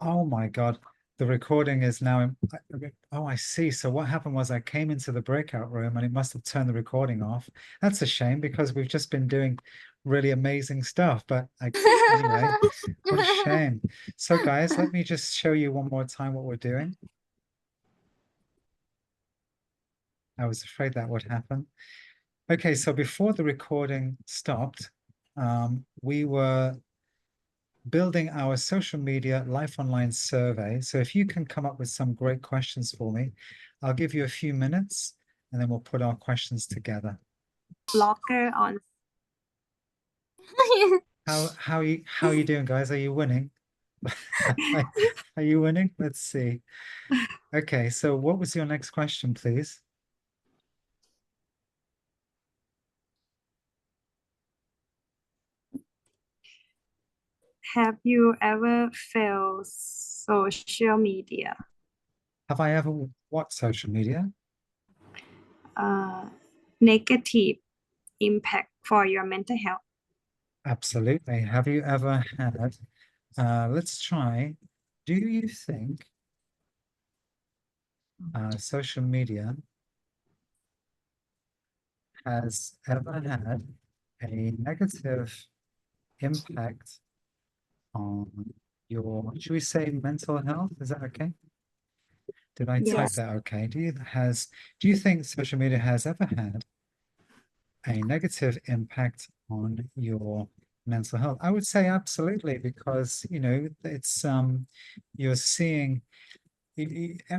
Oh my God. The recording is now oh, I see. So what happened was I came into the breakout room and it must have turned the recording off. That's a shame because we've just been doing really amazing stuff. But anyway, what a shame. So guys, let me just show you one more time what we're doing. I was afraid that would happen. Okay, so before the recording stopped, we were building our social media life online survey. So if you can come up with some great questions for me, I'll give you a few minutes and then we'll put our questions together. Blogger on. How are you doing, guys? Are you winning? Are you winning? Let's see. Okay, so what was your next question, please? Have you ever failed social media? Have I ever what social media? Uh, Negative impact for your mental health? Absolutely. Have you ever had, let's try, do you think social media has ever had a negative impact on your, should we say mental health? Is that okay? Did I type Yes. that okay? Do you think social media has ever had a negative impact on your mental health? I would say absolutely, because it's you're seeing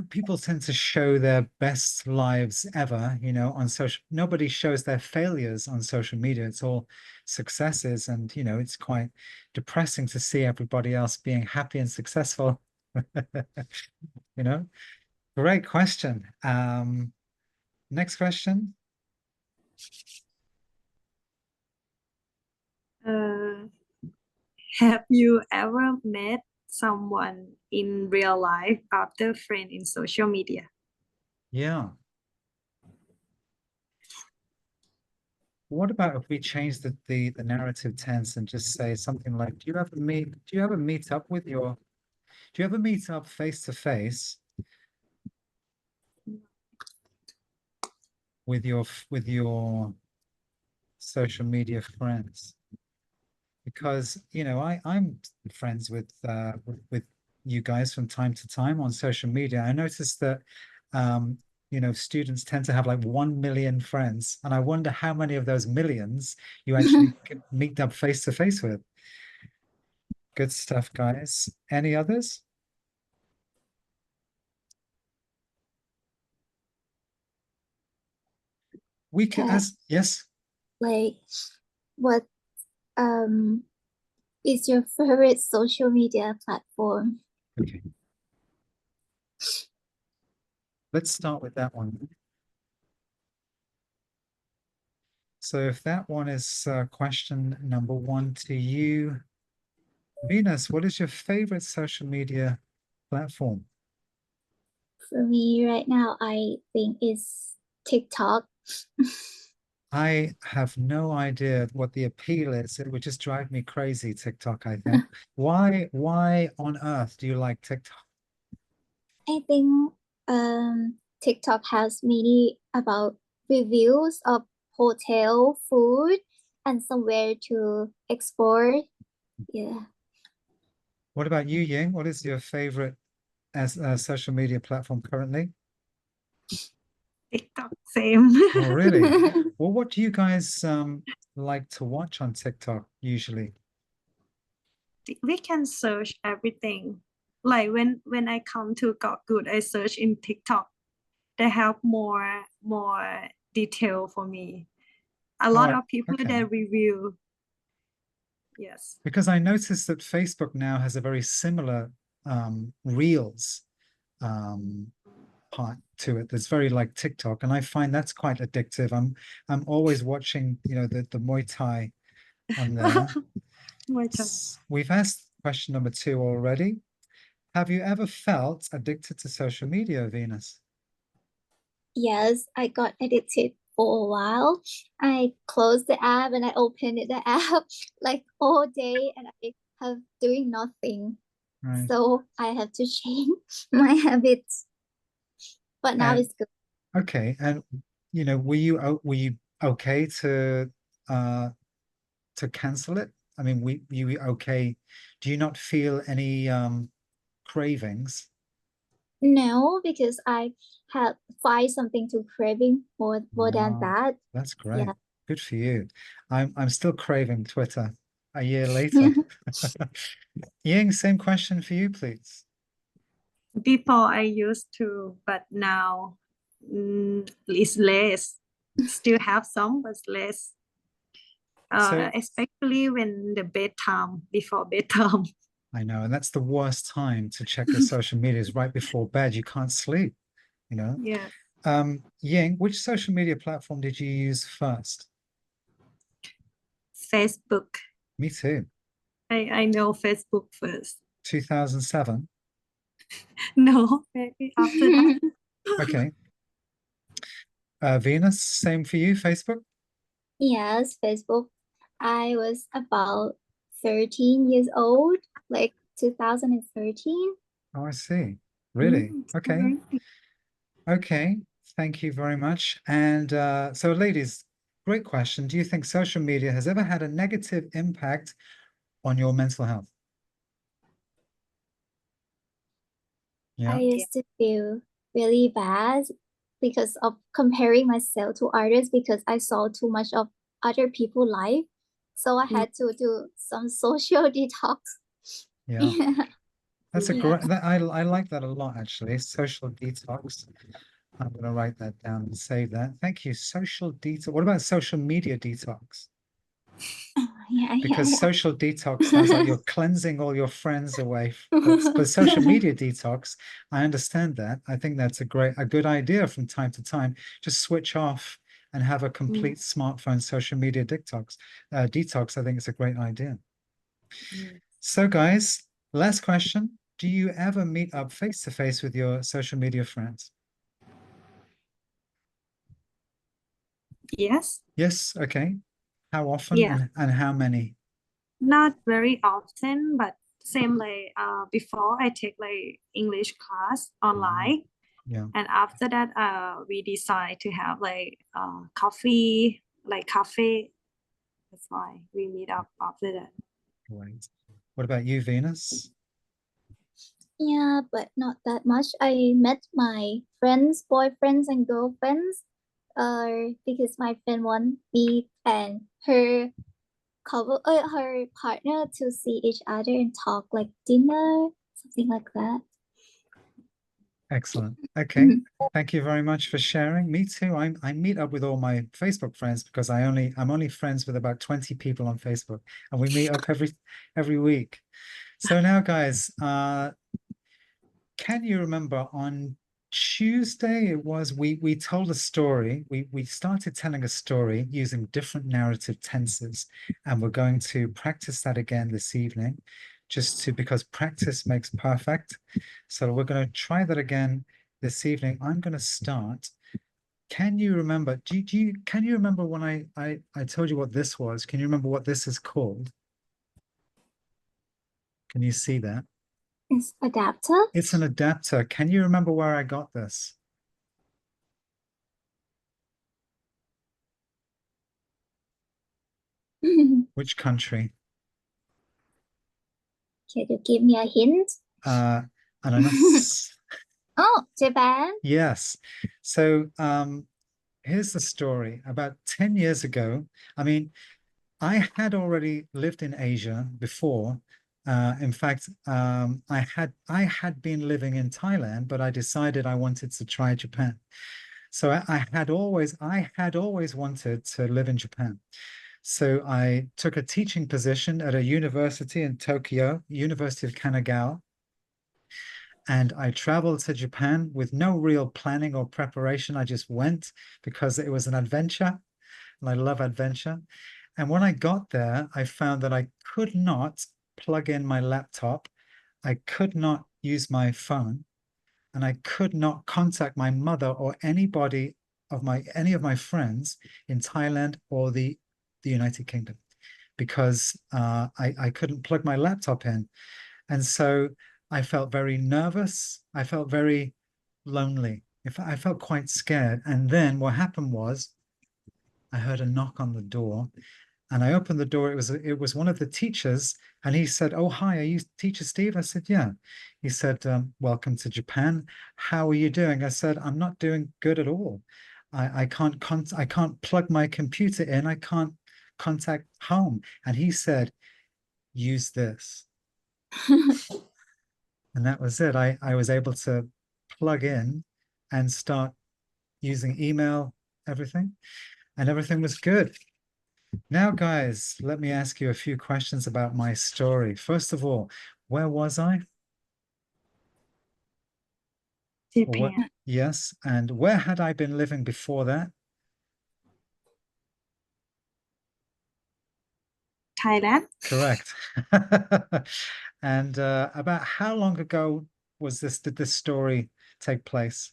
people tend to show their best lives ever, on social. Nobody shows their failures on social media. It's all successes, and it's quite depressing to see everybody else being happy and successful. You know, great question. Next question. Uh, have you ever met someone in real life after friend in social media? Yeah. What about if we change the narrative tense and just say something like, do you ever meet up face to face with your social media friends? Because I'm friends with you guys from time to time on social media. I noticed that students tend to have like 1 million friends, and I wonder how many of those millions you actually could meet up face to face with. Good stuff, guys. Any others? We could, Cat, as yes. like, what um is your favorite social media platform? Okay, let's start with that one. So if that one is question number one to you, Venus, what is your favorite social media platform? For me right now, I think it's TikTok. I have no idea what the appeal is. It would just drive me crazy, TikTok, I think. Why on earth do you like TikTok? I think TikTok has many about reviews of hotel food and somewhere to explore. Yeah. What about you, Ying? What is your favorite as social media platform currently? TikTok, same. Oh, really? Well, what do you guys like to watch on TikTok usually? We can search everything. Like when I come to Got Good, I search in TikTok. They have more detail for me. A Oh, lot of people okay. that review. Yes. Because I noticed that Facebook now has a very similar Reels um, part to it that's very like TikTok, and I find that's quite addictive. I'm always watching, the Muay Thai on there. My turn. We've asked question number two already. Have you ever felt addicted to social media, Venus? Yes, I got addicted for a while. I closed the app and I opened the app like all day and I have doing nothing. Right. So I have to change my habits. But now And it's good. okay, and were you okay to cancel it? I mean, you okay? Do you not feel any cravings? No, because I have find something to craving more than Wow, that. that's Yeah. great. Good for you. I'm still craving Twitter a year later. Ying, same question for you, please. Before I used to, but now it's less. Still have some, but less. So Especially when the bedtime, before bedtime. I know, and that's the worst time to check your social media is right before bed. You can't sleep, you know. Yeah, Ying, which social media platform did you use first? Facebook. Me too. I know Facebook first. 2007. No, maybe after that. Okay. Venus, same for you, Facebook? Yes, Facebook. I was about 13 years old, like 2013. Oh, I see. Really? Okay. Alright. Okay. Thank you very much. And so, ladies, great question. Do you think social media has ever had a negative impact on your mental health? I Yeah. used to feel really bad because of comparing myself to others because I saw too much of other people's life. So I had to do some social detox. Yeah. That's a Yeah. great, I like that a lot, actually. Social detox. I'm going to write that down and save that. Thank you. Social detox. What about social media detox? Yeah, Because yeah, social detox sounds like yeah. you're cleansing all your friends away. But social media detox, I understand that. I think that's a good idea from time to time. Just switch off and have a complete smartphone social media detox. Detox, I think it's a great idea. So, guys, last question. Do you ever meet up face to face with your social media friends? Yes. Yes. Okay. How often Yeah. and how many? Not very often, but same like before I take like English class online, Yeah. and after that we decide to have like coffee, like cafe. That's why we meet up after that. Great. What about you, Venus? Yeah, but not that much. I met my friends, boyfriends and girlfriends, because my friend want me and her partner to see each other and talk like dinner, something like that. Excellent. Okay. Thank you very much for sharing. Me too. I meet up with all my Facebook friends because I'm only friends with about 20 people on Facebook, and we meet up every week. So now, guys, can you remember on Tuesday it was we told a story. We started telling a story using different narrative tenses, and we're going to practice that again this evening, because practice makes perfect. So we're going to try that again this evening. I'm going to start. Can you remember? Can you remember when I told you what this was? Can you remember what this is called? Can you see that? It's adapter. It's an adapter. Can you remember where I got this? Can Which country? you give me a hint? I don't know. Oh, Japan. Yes. So here's the story. About 10 years ago, I mean, I had already lived in Asia before. In fact, I had been living in Thailand, but I decided I wanted to try Japan. So I had always wanted to live in Japan. So I took a teaching position at a university in Tokyo, University of Kanagawa, and I traveled to Japan with no real planning or preparation. I just went because it was an adventure, and I love adventure. And when I got there, I found that I could not plug in my laptop, I could not use my phone, and I could not contact my mother or any of my friends in Thailand or the United Kingdom because I couldn't plug my laptop in. And so I felt very nervous. I felt very lonely. I felt quite scared. And then what happened was I heard a knock on the door, and I opened the door. It was one of the teachers, and he said, "Oh, hi, are you Teacher Steve?" I said, "Yeah." He said, "Welcome to Japan. How are you doing?" I said, "I'm not doing good at all. I can't plug my computer in. I can't contact home." And he said, "Use this." And that was it. I was able to plug in and start using email, everything, and everything was good. Now, guys, let me ask you a few questions about my story. First of all, where was I? Or what? Japan, Yes, and where had I been living before that? Thailand, Correct. And about how long ago did this story take place?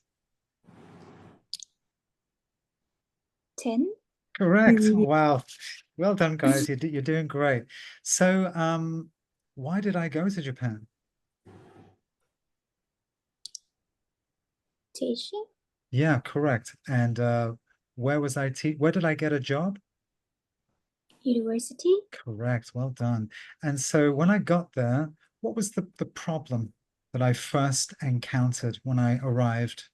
10. Correct. Yeah. Wow. Well done, guys. You're doing great. So, why did I go to Japan? Teaching. Yeah, correct. And where did I get a job? University. Correct. Well done. And so when I got there, what was the problem that I first encountered when I arrived?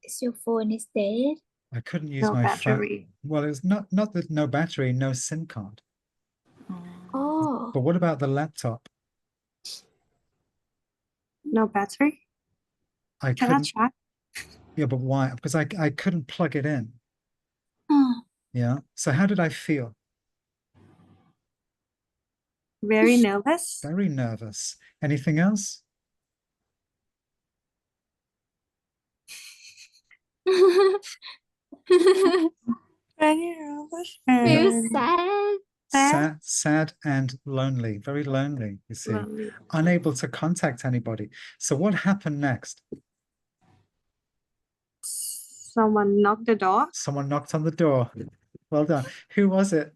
Is your phone is dead? I couldn't use no my phone. battery. Well, it was not that no battery, no SIM card. Oh, But what about the laptop? No battery. I Cannot couldn't, charge. yeah, but why? Because I couldn't plug it in. oh, Yeah. So how did I feel? Very nervous. Very nervous. Anything else? Very nervous. feel sad. Sad and lonely, very lonely, you see, Lonely. unable to contact anybody. So what happened next? Someone knocked the door. Someone knocked on the door. Well done. Who was it?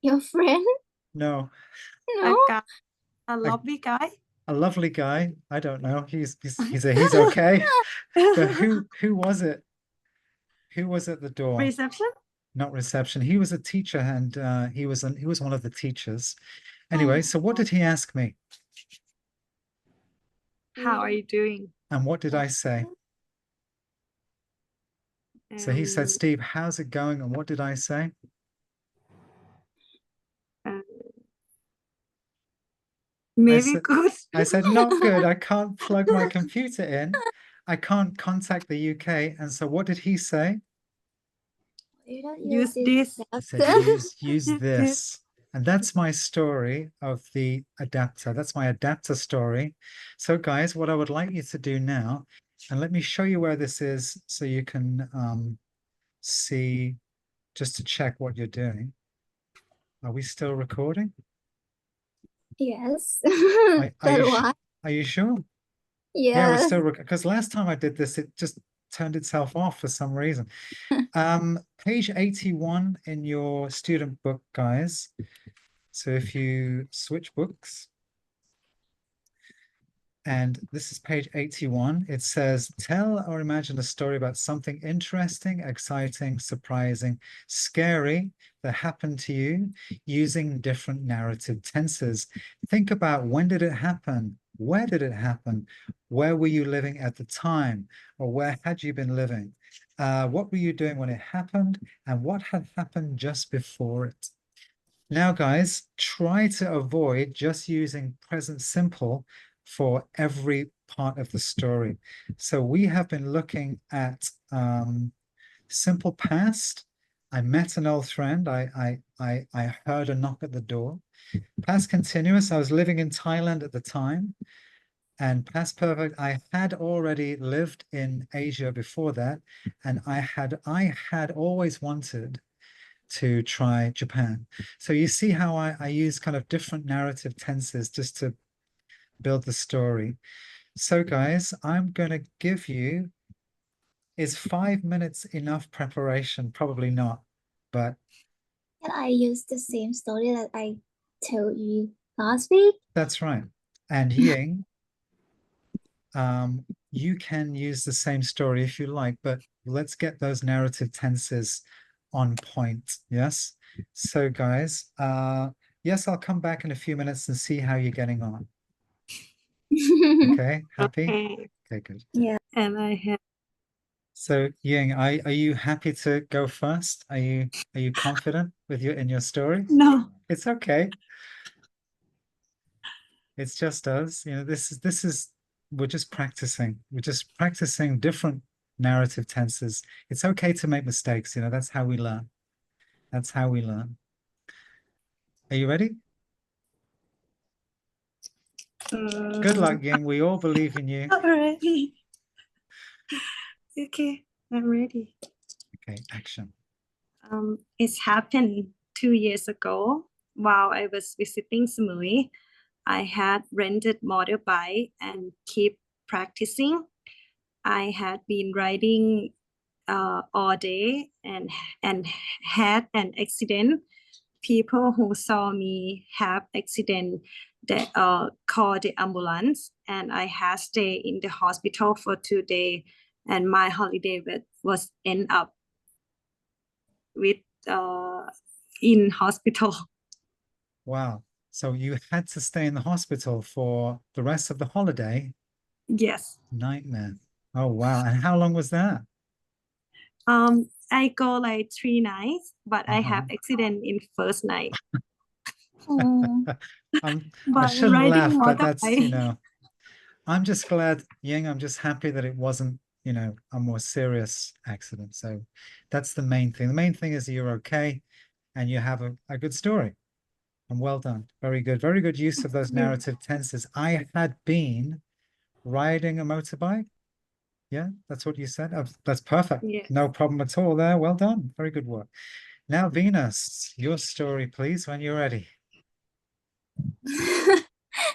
Your friend? No, A No. guy, a lovely guy. a lovely guy. I don't know. He's okay. But who was it? Who was at the door? Reception. Not reception. He was a teacher, and he was one of the teachers. Anyway, so what did he ask me? How are you doing? And what did I say? So he said, "Steve, how's it going?" And what did I say? Maybe good. I said, "Not good. I can't plug my computer in. I can't contact the UK." And so what did he say? You don't Use use this. He said, use this. And that's my story of the adapter. That's my adapter story. So guys, what I would like you to do now, and let me show you where this is so you can see, just to check what you're doing. Are we still recording? Yes. Are That you why. Are you sure? Yeah, we're Yes. still because last time I did this, it just turned itself off for some reason. Page 81 in your student book, guys. So if you switch books, and this is page 81, it says, tell or imagine a story about something interesting, exciting, surprising, scary that happened to you using different narrative tenses. Think about, when did it happen? Where did it happen? Where were you living at the time? Or where had you been living? What were you doing when it happened? And what had happened just before it? Now, guys, try to avoid just using present simple for every part of the story. So we have been looking at simple past. I met an old friend. I heard a knock at the door. Past continuous, I was living in Thailand at the time. And past perfect, I had already lived in Asia before that, and I had always wanted to try Japan. So you see how I use kind of different narrative tenses just to build the story. So guys, I'm going to give you, is 5 minutes enough preparation? Probably not, but Can I use the same story that I told you last week? That's right. And Ying, you can use the same story if you like, but let's get those narrative tenses on point. Yes. So guys, yes, I'll come back in a few minutes and see how you're getting on. Okay, happy? Okay. Okay, good. Yeah. And I have So Ying, are you happy to go first? Are you confident with in your story? no. It's okay. It's just us. You know, this is we're just practicing. We're just practicing different narrative tenses. It's okay to make mistakes, you know, that's how we learn. That's how we learn. Are you ready? Good luck, Ying. We all believe in you. Already. Okay, I'm ready. Okay, action. It's happened 2 years ago while I was visiting Samui. I had rented motorbike and keep practicing. I had been riding all day and had an accident. People who saw me have accident that called the ambulance, and I had stay in the hospital for 2 days, and my holiday was end up with in hospital. Wow. So you had to stay in the hospital for the rest of the holiday? Yes. Nightmare. Oh, wow. And how long was that? I go like 3 nights, but I have Uh-huh. accident in first night. Oh, I But shouldn't riding laugh, but that's, you motorbike. know, I'm just glad, Ying, I'm just happy that it wasn't, you know, a more serious accident. So that's the main thing. The main thing is that you're okay and you have a good story. And well done. Very good. Very good use of those narrative tenses. I had been riding a motorbike. Yeah, that's what you said. That's perfect. Yes. No problem at all there. Well done. Very good work. Now, Venus, your story, please, when you're ready.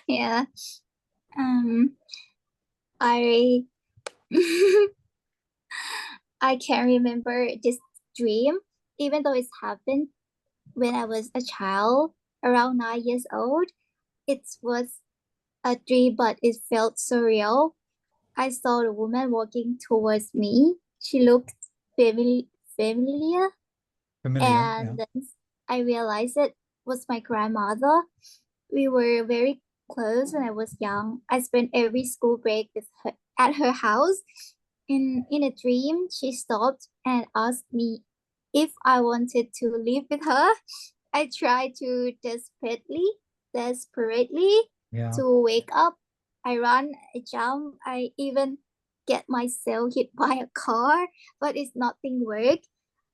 yeah. I I can remember this dream, even though it's happened when I was a child, around 9 years old. It was a dream, but it felt surreal. I saw a woman walking towards me. She looked familiar, Familiar, yeah. and then I realized it was my grandmother. We were very close when I was young. I spent every school break with her at her house. In a dream, she stopped and asked me if I wanted to live with her. I tried to desperately Yeah. to wake up. I run, I jump, I even get myself hit by a car, but it's nothing worked.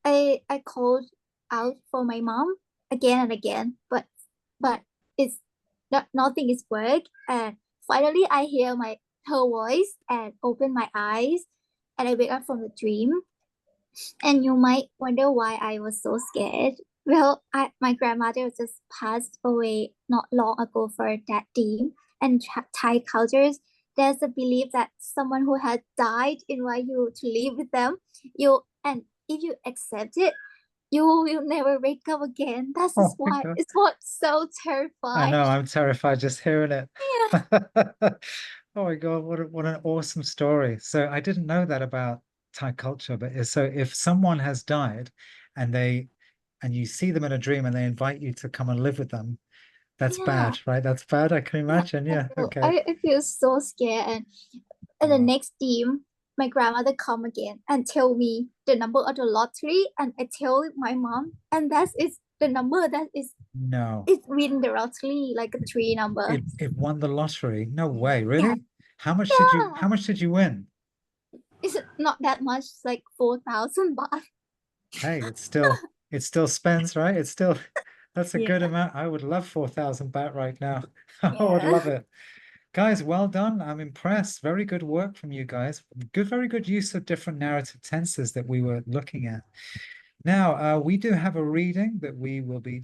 I called out for my mom again and again, but it's nothing is work. And finally I hear her voice and open my eyes, and I wake up from the dream. And you might wonder why I was so scared. Well, my grandmother just passed away not long ago for that dream. And Thai cultures, there's a belief that someone who had died invite you to live with them. And if you accept it, you will never wake up again. That's Oh just my why God. it's what's so I terrifying. know, I'm terrified just hearing it. Yeah. Oh my God, what an awesome story. So I didn't know that about Thai culture, but so if someone has died and you see them in a dream and they invite you to come and live with them, that's Yeah. bad, right? That's bad. I can imagine. Yeah. Okay. I feel so scared. And the next dream, my grandmother come again and tell me the number of the lottery, and I tell my mom, and that is the number that is No, it win the lottery, like a three number. it won the lottery. No way, really? Yeah. How much did you win? It's not that much, like 4,000 baht. Hey, it still spends, right? That's a good Yeah. amount. I would love 4,000 baht right now. I would Yeah. love it. Guys, well done. I'm impressed. Very good work from you guys. Very good use of different narrative tenses that we were looking at. Now, we do have a reading that we will be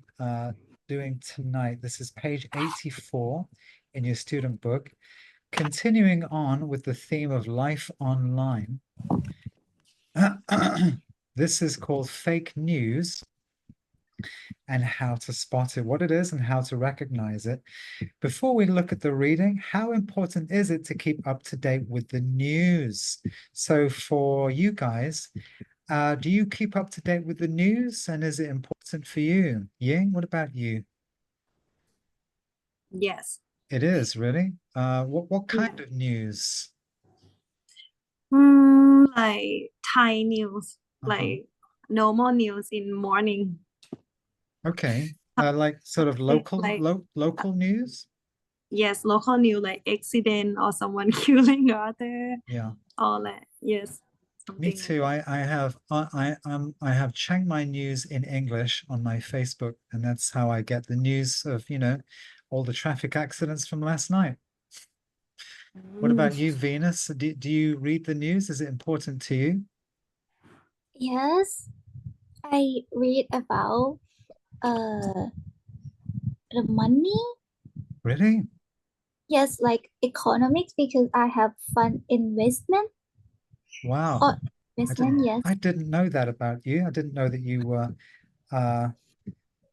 doing tonight. This is page 84 in your student book. Continuing on with the theme of life online. This is called Fake News. and how to spot it, what it is and how to recognize it. Before we look at the reading, how important is it to keep up to date with the news? So for you guys, do you keep up to date with the news, and is it important for you? Ying, what about you? Yes. It is, really? What kind Yeah. of news? Like Thai news, like normal news in morning. Okay. Like sort of local Like local news? yes, local news like accident or someone killing the other, Yeah. or like yes, Me something like too. I have Chiang Mai News in English on my Facebook, and that's how I get the news of, all the traffic accidents from last night. What about you, Venus? Do you read the news? Is it important to you? Yes, I read about the money. Really? Yes, like economics because I have fun investment Wow. or investment. Yes, I didn't know that about you. I didn't know that you were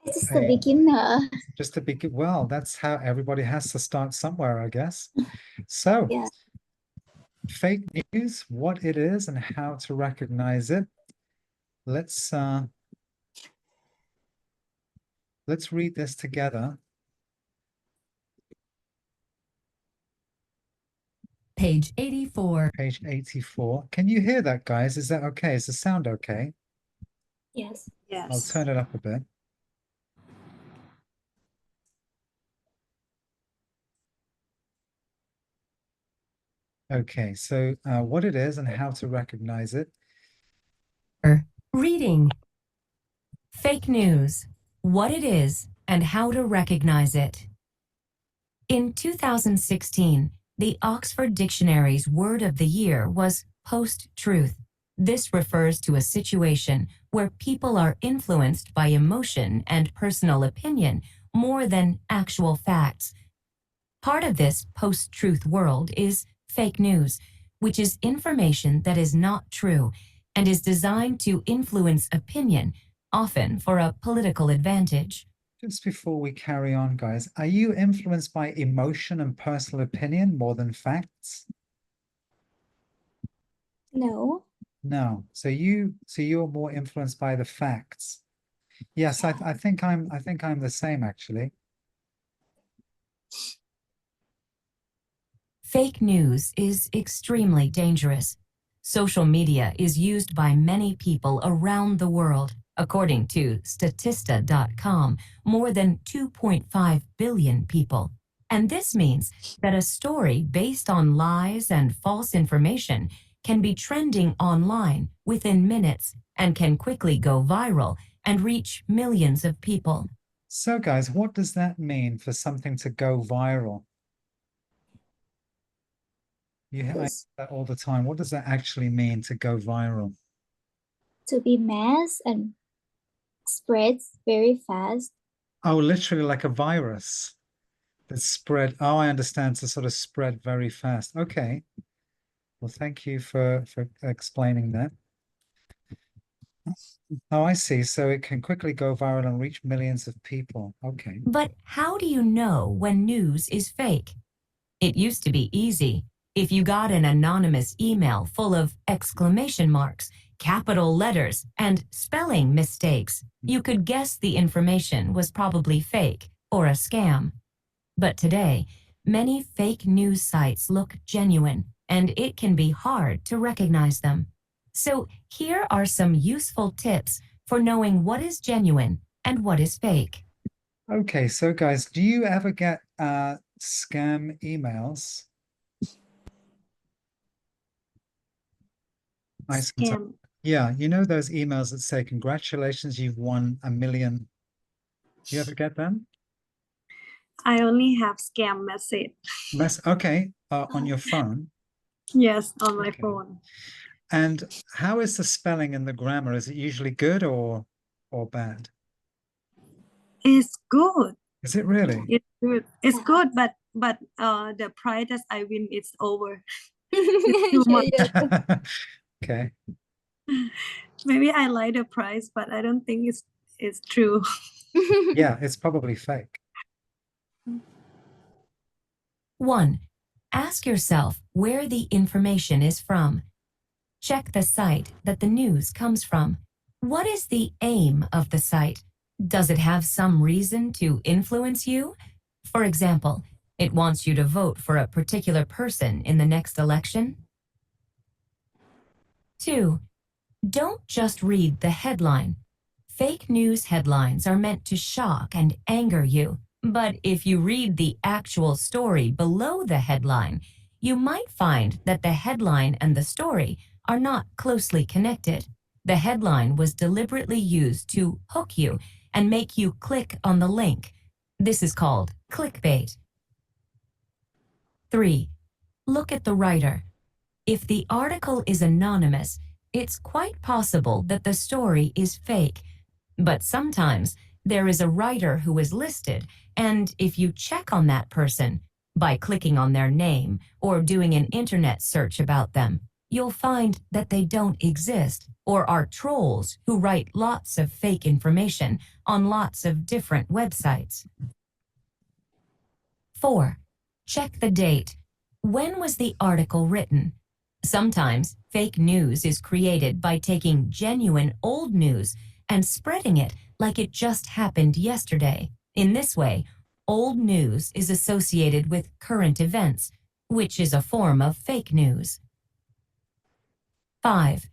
it's just a a beginner. just a big, well, that's how everybody has to start somewhere, I guess. So, Yeah. fake news, what it is and how to recognize it. Let's read this together. Page 84. Page 84. Can you hear that, guys? Is that okay? Is the sound okay? Yes. I'll yes. turn it up a bit. Okay, so what it is and how to recognize it. Reading. Fake news. What it is and how to recognize it. In 2016, the Oxford Dictionary's word of the year was post-truth. This refers to a situation where people are influenced by emotion and personal opinion more than actual facts. Part of this post-truth world is fake news, which is information that is not true and is designed to influence opinion, often for a political advantage. Just before we carry on, guys, are you influenced by emotion and personal opinion more than facts? No. No. So you're more influenced by the facts. Yes, I think I'm the same actually. Fake news is extremely dangerous. Social media is used by many people around the world. According to Statista.com, more than 2.5 billion people. And this means that a story based on lies and false information can be trending online within minutes and can quickly go viral and reach millions of people. So guys, what does that mean for something to go viral? You hear Yes. that all the time. What does that actually mean to go viral? To be mass and spreads very fast. Oh, literally like a virus that spread. Oh, I understand. To sort of spread very fast. Okay. Well, thank you for explaining that. Oh, I see. So it can quickly go viral and reach millions of people. Okay. But how do you know when news is fake? It used to be easy. If you got an anonymous email full of exclamation marks, capital letters, and spelling mistakes, you could guess the information was probably fake or a scam. But today, many fake news sites look genuine, and it can be hard to recognize them. So here are some useful tips for knowing what is genuine and what is fake. Okay, so guys, do you ever get scam emails? I sometimes, Scam. yeah, you know those emails that say, congratulations, you've won $1 million. You ever get them? I only have scam message. Okay, on your phone. Yes, on my Okay. phone. And how is the spelling and the grammar? Is it usually good or bad? It's good. Is it really? It's good. It's good, but the price that I win is over. Too much. Yeah. Okay. Maybe I like the price, but I don't think it's true. Yeah, it's probably fake. 1. Ask yourself where the information is from. Check the site that the news comes from. What is the aim of the site? Does it have some reason to influence you? For example, it wants you to vote for a particular person in the next election. 2. Don't just read the headline. Fake news headlines are meant to shock and anger you. But if you read the actual story below the headline, you might find that the headline and the story are not closely connected. The headline was deliberately used to hook you and make you click on the link. This is called clickbait. 3. Look at the writer. If the article is anonymous, it's quite possible that the story is fake. But sometimes there is a writer who is listed, and if you check on that person by clicking on their name or doing an internet search about them, you'll find that they don't exist or are trolls who write lots of fake information on lots of different websites. 4. Check the date. When was the article written? Sometimes fake news is created by taking genuine old news and spreading it like it just happened yesterday. In this way, old news is associated with current events, which is a form of fake news. 5.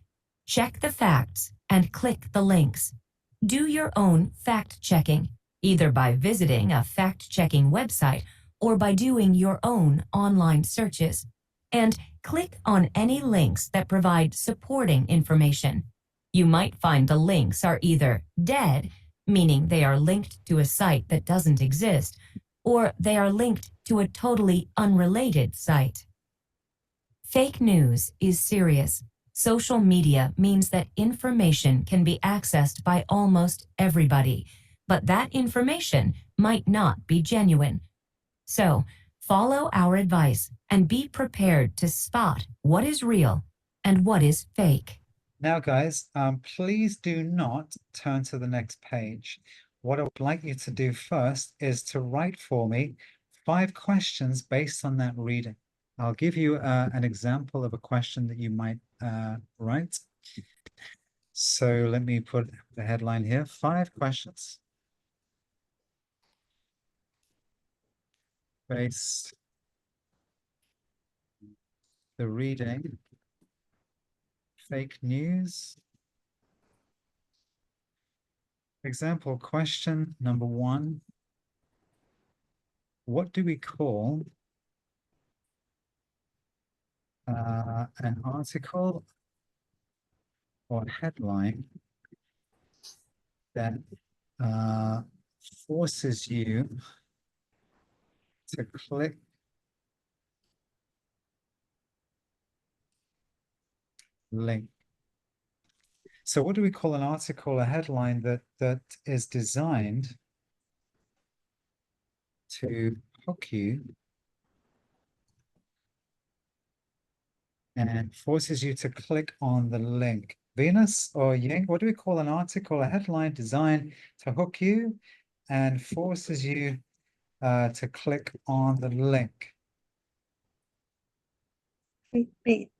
Check the facts and click the links. Do your own fact-checking, either by visiting a fact-checking website or by doing your own online searches. And click on any links that provide supporting information. You might find the links are either dead, meaning they are linked to a site that doesn't exist, or they are linked to a totally unrelated site. Fake news is serious. Social media means that information can be accessed by almost everybody, but that information might not be genuine. So, follow our advice and be prepared to spot what is real and what is fake. Now, guys, please do not turn to the next page. What I would like you to do first is to write for me 5 questions based on that reading. I'll give you an example of a question that you might write. So let me put the headline here, 5 questions based the reading, fake news. Example question number 1. What do we call an article or headline that forces you to click link? So what do we call an article, a headline that is designed to hook you and forces you to click on the link? Venus or Ying, what do we call an article, a headline designed to hook you and forces you to click on the link? Clickbait.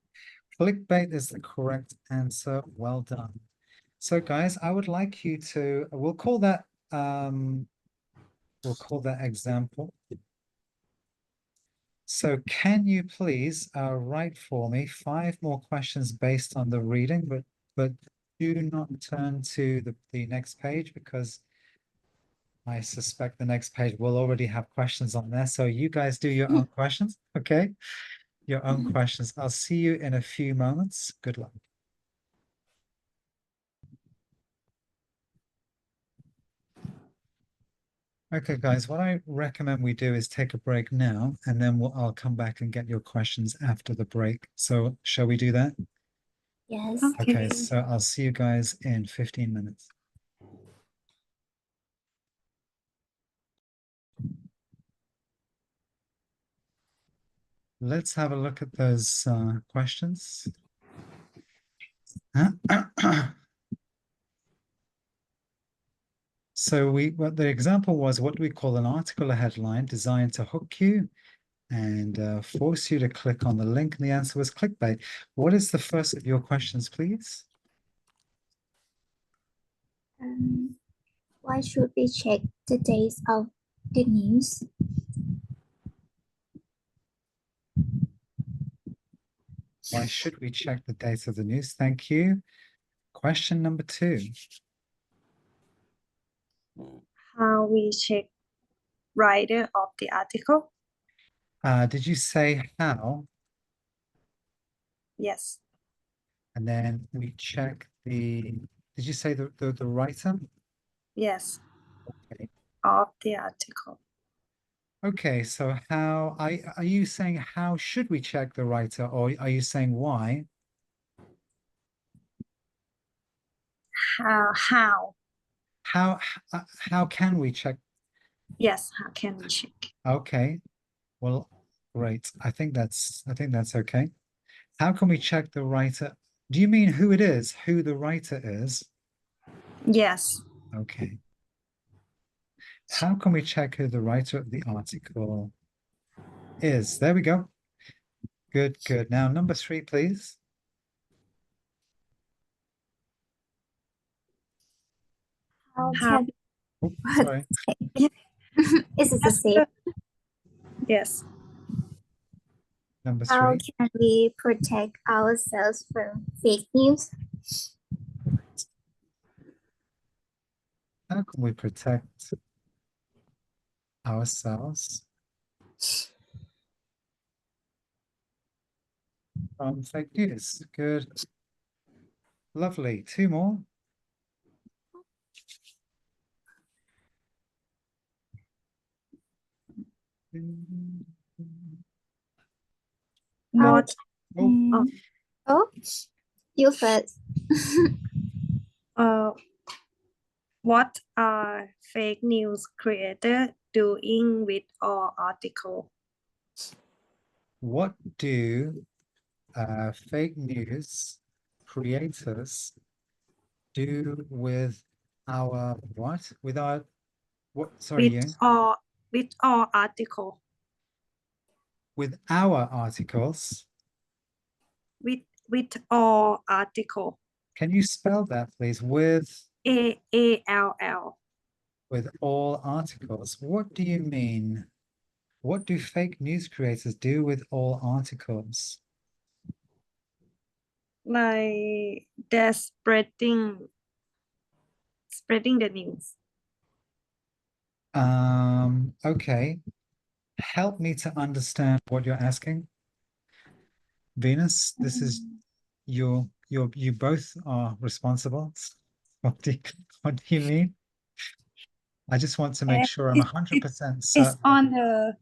Clickbait is the correct answer. Well done. So guys, I would like you to, we'll call that example. So can you please write for me 5 more questions based on the reading, but do not turn to the next page, because I suspect the next page will already have questions on there. So you guys do your own questions, okay? Your own questions. I'll see you in a few moments. Good luck. Okay, guys, what I recommend we do is take a break now, and then I'll come back and get your questions after the break. So shall we do that? Yes. Okay, so I'll see you guys in 15 minutes. Let's have a look at those questions. So what the example was, what do we call an article or headline designed to hook you and force you to click on the link? And the answer was clickbait. What is the first of your questions, please? Why should we check the dates of the news? Why should we check the date of the news? Thank you. Question number 2. How we check writer of the article? Did you say how? Yes. And then we check did you say the writer? Yes. Okay. Of the article. Okay, so how are you saying how should we check the writer, or are you saying why? How? How can we check? Yes, how can we check? Okay, well, great. I think that's okay. How can we check the writer? Do you mean who it is, who the writer is? Yes. Okay. How can we check who the writer of the article is? There we go. Good, good. Now, number 3, please. How How- can Oh, sorry. is it the same? Yes. Number How 3. can we protect ourselves from fake news? How can we protect ourselves from fake news? Good. Lovely. 2 more. What? Oh, Oh, you first. What are fake news creators doing with our article? what do fake news creators do with our what? With our what? Sorry, you. With our article. With our articles. With our article. Can you spell that, please? With AALL. with all articles. What do you mean? What do fake news creators do with all articles? Like they're spreading the news. Okay. Help me to understand what you're asking. Venus, this is you both are responsible. What do you mean? I just want to make sure I'm 100% It's certain. on the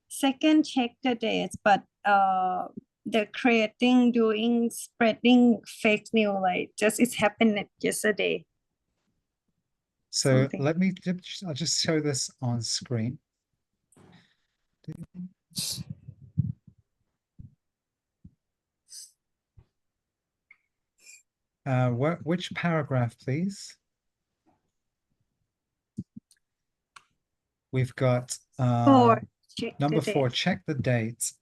second check the dates, but the creating doing spreading fake news like just it happened yesterday. So something. let me, I'll just show this on screen. Which paragraph, please? We've got Four. Check number the 4, date. check the date.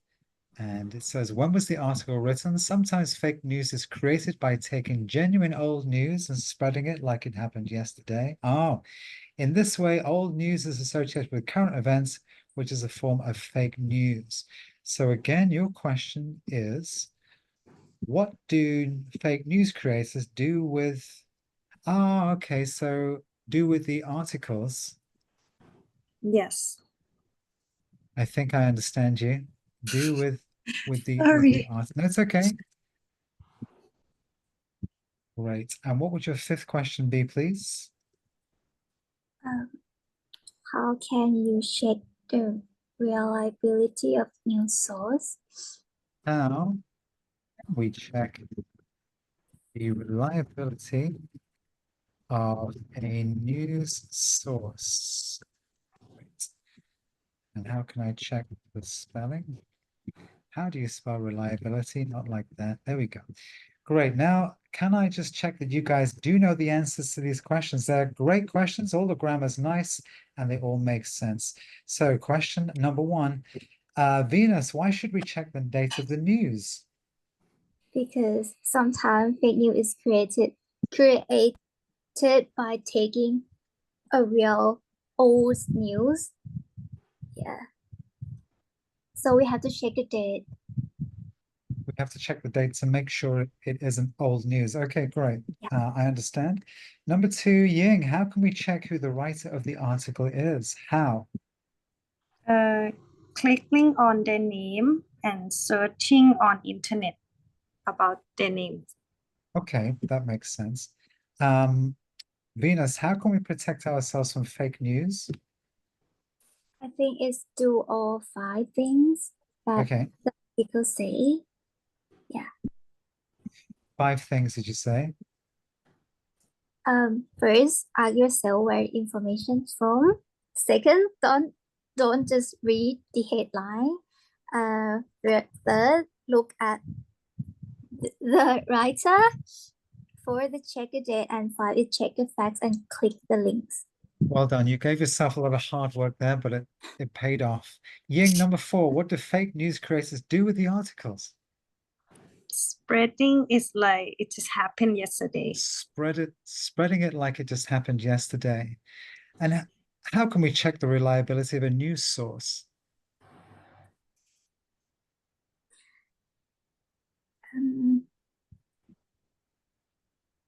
And it says, when was the article written? Sometimes fake news is created by taking genuine old news and spreading it like it happened yesterday. Oh, in this way, old news is associated with current events, which is a form of fake news. So again, your question is, what do fake news creators do with, okay, so do with the articles. Yes. I think I understand you. Do with the Sorry. art. No, it's okay. Great. And what would your 5th question be, please? How can you check the reliability of news source? How we check the reliability of a news source. Great. And how can I check the spelling? How do you spell reliability? Not like that. There we go. Great. Now, can I just check that you guys do know the answers to these questions? They're great questions. All the grammar's nice and they all make sense. So question number one, Venus, why should we check the date of the news? Because sometimes fake news is created by taking a real old news. Yeah. So we have to check the date. We have to check the date to make sure it isn't old news. Okay, great. I understand. Number two, Ying, how can we check who the writer of the article is? How? Clicking on their name and searching on internet about their names. Okay, that makes sense. Venus, how can we protect ourselves from fake news? I think it's do all 5 things that Okay, the people say. 5 things, did you say? First, ask yourself where information from. Second, don't just read the headline. Third, look at the writer. Fourth, check the date, and 5 is check the facts and click the links. Well done. You gave yourself a lot of hard work there, but it paid off. Ying, number 4, what do fake news creators do with the articles? Spreading is like it just happened yesterday. Spreading it like it just happened yesterday. And how can we check the reliability of a news source?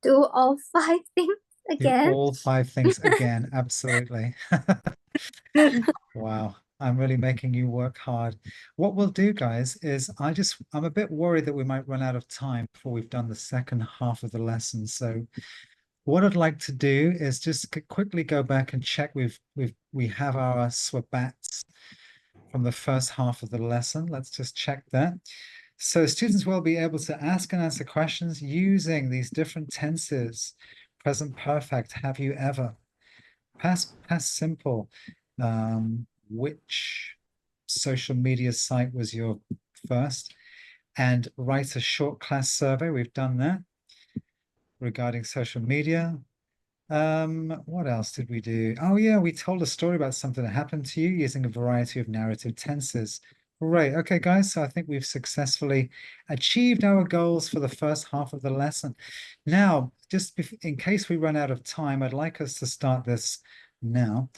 Do all 5 things Do again. all 5 things again, absolutely. Wow, I'm really making you work hard. What we'll do, guys, is I'm a bit worried that we might run out of time before we've done the second half of the lesson. So what I'd like to do is just quickly go back and check we have our swabats from the first half of the lesson. Let's just check that. So students will be able to ask and answer questions using these different tenses. Present perfect, have you ever? Past simple, which social media site was your first? And write a short class survey. We've done that regarding social media. What else did we do? Oh yeah, we told a story about something that happened to you using a variety of narrative tenses. Great. Okay, guys, so I think we've successfully achieved our goals for the first half of the lesson. Now, just in case we run out of time, I'd like us to start this now.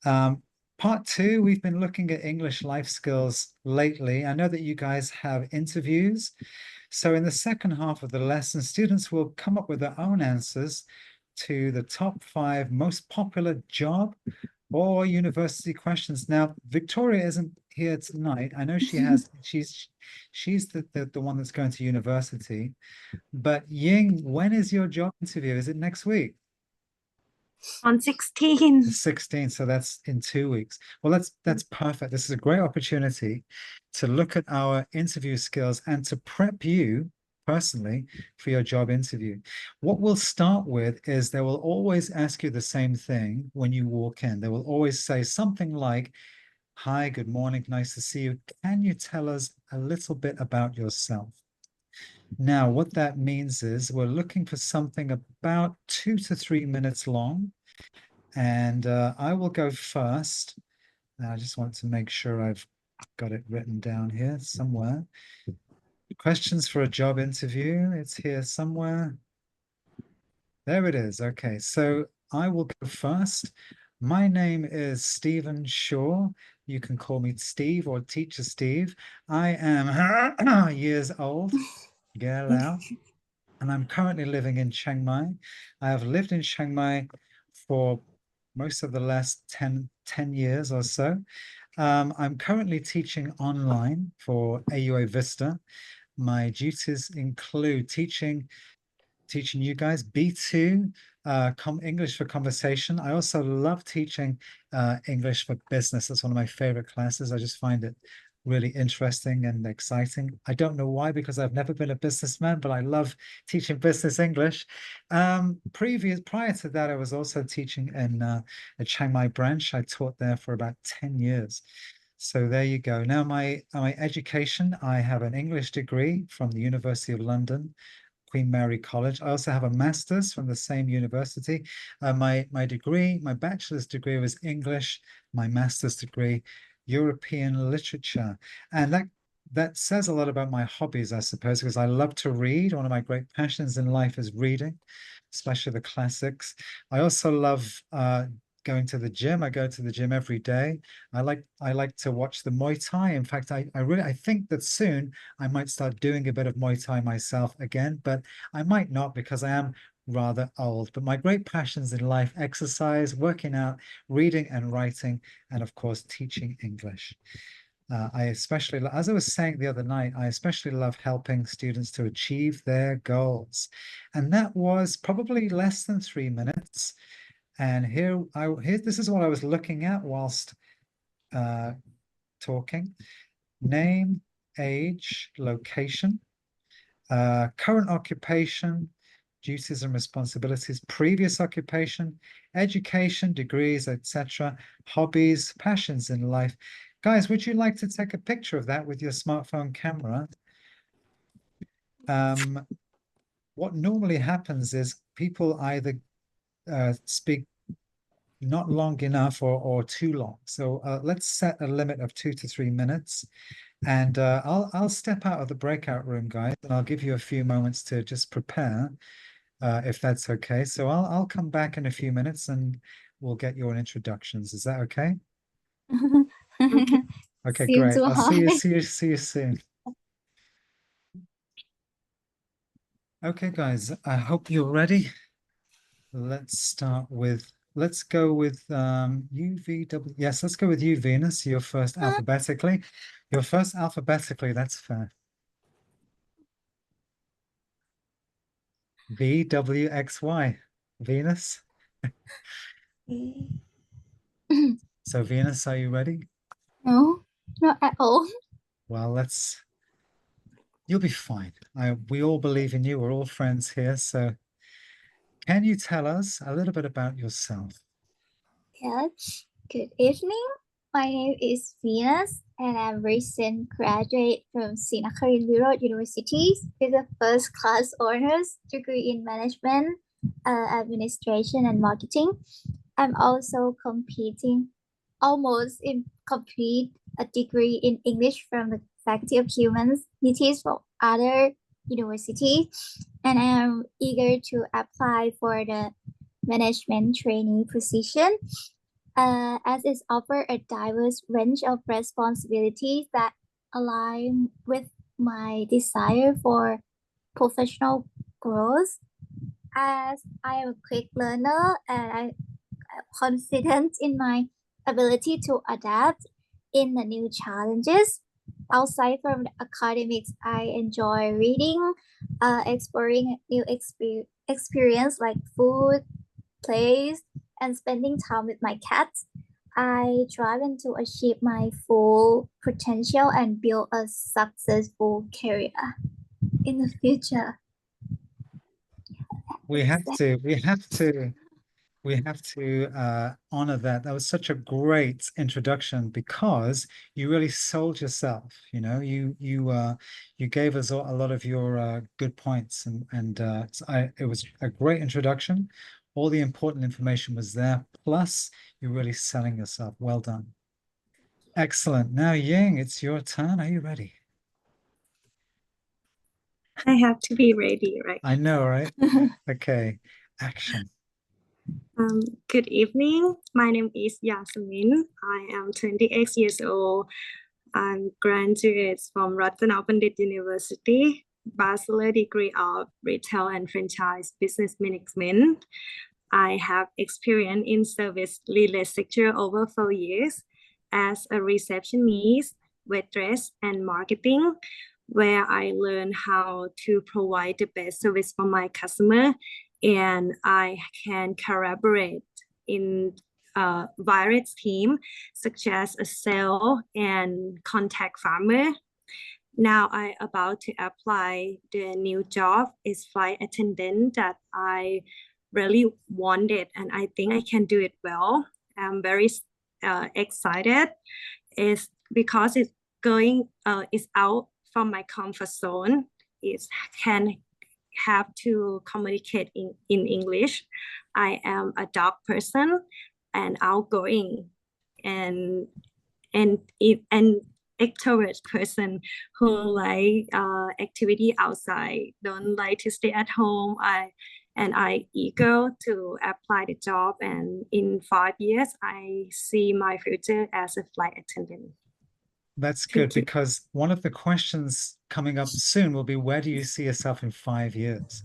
Part 2, we've been looking at English life skills lately. I know that you guys have interviews. So in the second half of the lesson, students will come up with their own answers to the top 5 most popular job or university questions. Now, Victoria isn't here tonight. I know she has, she's the one that's going to university. But Ying, when is your job interview? Is it next week? On 16. 16, so that's in 2 weeks. Well, that's perfect. This is a great opportunity to look at our interview skills and to prep you personally for your job interview. What we'll start with is they will always ask you the same thing when you walk in. They will always say something like, "Hi, good morning, nice to see you. Can you tell us a little bit about yourself?" Now, what that means is we're looking for something about 2 to 3 minutes long. And I will go first. I just want to make sure I've got it written down here somewhere. Questions for a job interview. It's here somewhere. There it is. Okay, so I will go first. My name is Stephen Shaw. You can call me Steve or Teacher Steve. I am years old. Get out. And I'm currently living in Chiang Mai. I have lived in Chiang Mai for most of the last 10 years or so. I'm currently teaching online for AUA Vista. My duties include teaching you guys B2 English for conversation. I also love teaching English for business. That's one of my favorite classes. I just find it really interesting and exciting. I don't know why, because I've never been a businessman, but I love teaching business English. Prior to that, I was also teaching in a Chiang Mai branch. I taught there for about 10 years. So there you go. Now my education, I have an English degree from the University of London, Queen Mary College. I also have a master's from the same university. My bachelor's degree was English, my master's degree, European literature. And that says a lot about my hobbies, I suppose, because I love to read. One of my great passions in life is reading, especially the classics. I also love going to the gym. I go to the gym every day. I like to watch the Muay Thai. In fact, I think that soon I might start doing a bit of Muay Thai myself again, but I might not because I am rather old. But my great passions in life: exercise, working out, reading and writing, and of course teaching English. I especially, as I was saying the other night, I especially love helping students to achieve their goals. And that was probably less than 3 minutes. And this is what I was looking at whilst talking. Name, age, location, current occupation, duties and responsibilities, previous occupation, education, degrees, etc., hobbies, passions in life. Guys, would you like to take a picture of that with your smartphone camera? What normally happens is people either speak not long enough or too long. So let's set a limit of 2 to 3 minutes. And I'll step out of the breakout room, guys, and I'll give you a few moments to just prepare, if that's okay. So I'll come back in a few minutes and we'll get your introductions. Is that okay? Okay, Seem great. too I'll hard. see you soon. Okay, guys, I hope you're ready. Let's go with UVW. Yes, let's go with you, Venus. You're first alphabetically. You're first alphabetically, that's fair. VWXY, Venus. So Venus, are you ready? No, not at all. Well, you'll be fine. We all believe in you. We're all friends here. So can you tell us a little bit about yourself? Yes. Good evening. My name is Venus, and I'm a recent graduate from Srinakharin Virod University with a first class honors degree in management, administration, and marketing. I'm also complete a degree in English from the Faculty of Humanities from other universities, and I am eager to apply for the management trainee position, as it offers a diverse range of responsibilities that align with my desire for professional growth. As I am a quick learner and I'm confident in my ability to adapt in the new challenges. Outside from the academics, I enjoy reading, exploring new experience like food, plays, and spending time with my cats. I strive to achieve my full potential and build a successful career in the future. We have to honor that. That was such a great introduction because you really sold yourself. You know, you gave us a lot of your good points, and it was a great introduction. All the important information was there. Plus, you're really selling yourself. Well done. Excellent. Now, Ying, it's your turn. Are you ready? I have to be ready, right? I know, right? Okay. Action. Good evening. My name is Yasmin. I am 28 years old. I'm graduate from Ratana Pandit University, bachelor degree of retail and franchise business management. I have experience in service related sector over 4 years as a receptionist, waitress, and marketing, where I learned how to provide the best service for my customer, and I can collaborate in various teams such as a sales and contact farmer. Now I about to apply the new job is flight attendant that I really wanted, and I think I can do it well. I'm very excited. Is because it's out from my comfort zone. It can have to communicate in English. I am a dog person and outgoing and and extrovert person who like activity outside, don't like to stay at home. I eager to apply the job, and in 5 years I see my future as a flight attendant. That's Thank good you. because one of the questions coming up soon will be, where do you see yourself in 5 years?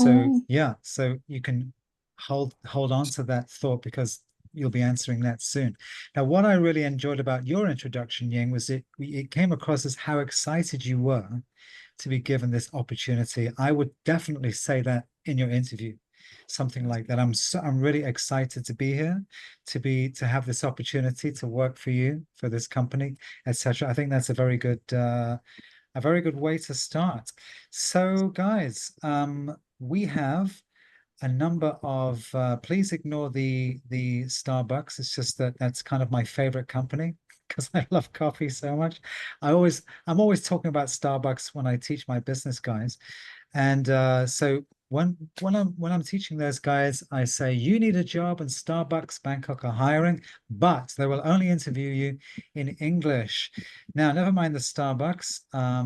So Oh, yeah, so you can hold on to that thought because you'll be answering that soon. Now, what I really enjoyed about your introduction, Ying, was it came across as how excited you were to be given this opportunity. I would definitely say that in your interview, something like that. I'm really excited to be here, to have this opportunity to work for you, for this company, etc. I think that's a very good way to start. So guys, we have a number of please ignore the Starbucks. It's just that that's kind of my favorite company because I love coffee so much. I'm always talking about Starbucks when I teach my business guys. And so when I'm teaching those guys, I say you need a job and Starbucks Bangkok are hiring, but they will only interview you in English. Now, never mind the Starbucks,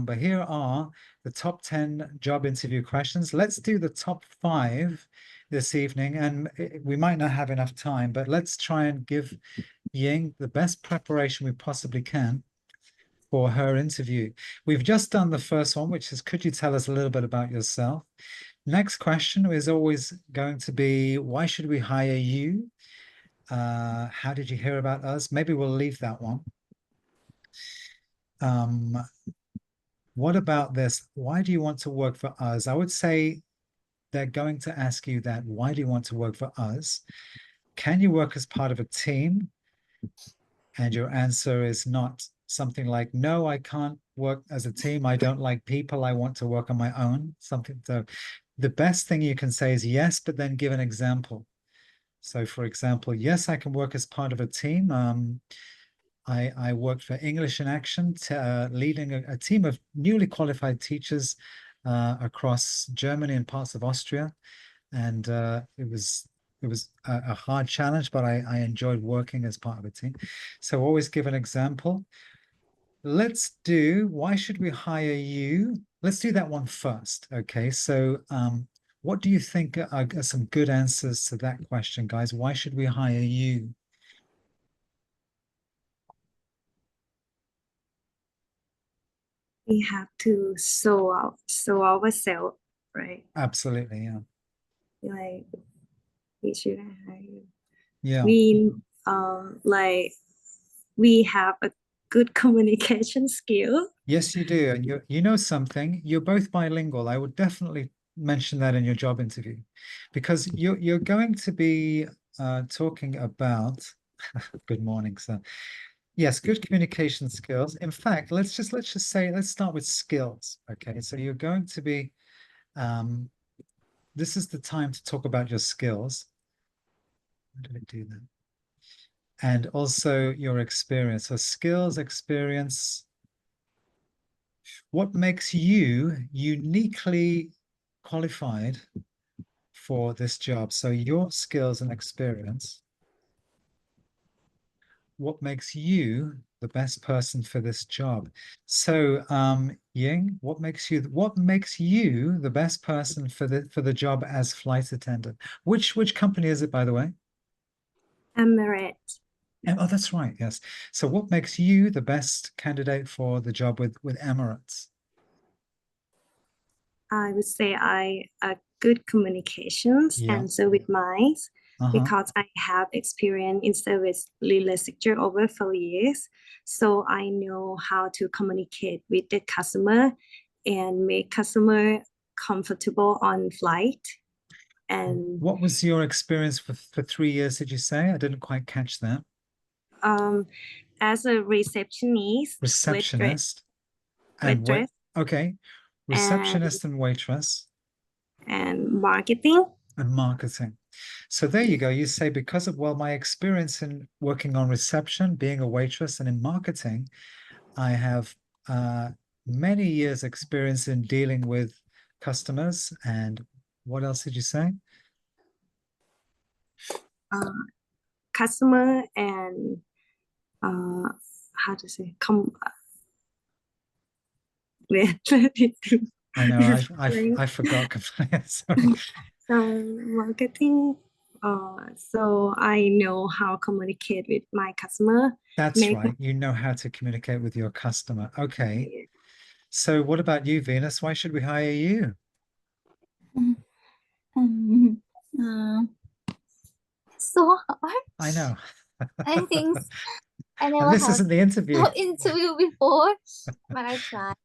but here are the top 10 job interview questions. Let's do the top 5 this evening, and we might not have enough time, but let's try and give Ying the best preparation we possibly can for her interview. We've just done the first one, which is, could you tell us a little bit about yourself? Next question is always going to be, why should we hire you? How did you hear about us? Maybe we'll leave that one. What about this? Why do you want to work for us? I would say they're going to ask you that. Why do you want to work for us? Can you work as part of a team? And your answer is not something like, no, I can't work as a team. I don't like people. I want to work on my own. Something. So the best thing you can say is yes, but then give an example. So for example, yes, I can work as part of a team. I worked for English in Action, leading a team of newly qualified teachers across Germany and parts of Austria. And it was a hard challenge, but I enjoyed working as part of a team. So always give an example. Let's do, why should we hire you? Let's do that one first. Okay, so what do you think are some good answers to that question, guys? Why should we hire you? We have to show ourselves, right? Absolutely, yeah. Like we should hire you. Yeah. We like we have a good communication skill. Yes, you do. And you know something, you're both bilingual. I would definitely mention that in your job interview because you're going to be talking about good morning, sir. Yes, good communication skills. In fact, let's just say, let's start with skills. Okay, so you're going to be this is the time to talk about your skills. How did I do that? And also your experience. So skills, experience. What makes you uniquely qualified for this job? So your skills and experience. What makes you the best person for this job? So Ying, what makes you the best person for the job as flight attendant? Which company is it, by the way? Emirates. Oh, that's right, yes. So what makes you the best candidate for the job with Emirates? I would say I good communications Yeah. and so with minds Uh-huh. because I have experience in service leadership over 4 years. So I know how to communicate with the customer and make customer comfortable on flight. And What was your experience for 3 years, did you say? I didn't quite catch that. As a receptionist, Receptionist and wait, waitress, okay. Receptionist and waitress and marketing. and marketing. So there you go. You say, because of, well, my experience in working on reception, being a waitress, and in marketing, I have many years experience in dealing with customers, and what else did you say? Customer and how to say wait, let me think. I know Blank. I forgot completely. Sorry. Marketing. So I know how to communicate with my customer. That's Make right. You know how to communicate with your customer. Okay. So what about you, Venus? Why should we hire you? Um, uh, so hard. I know. I think I And never this have isn't the interview. no interview before, but I tried.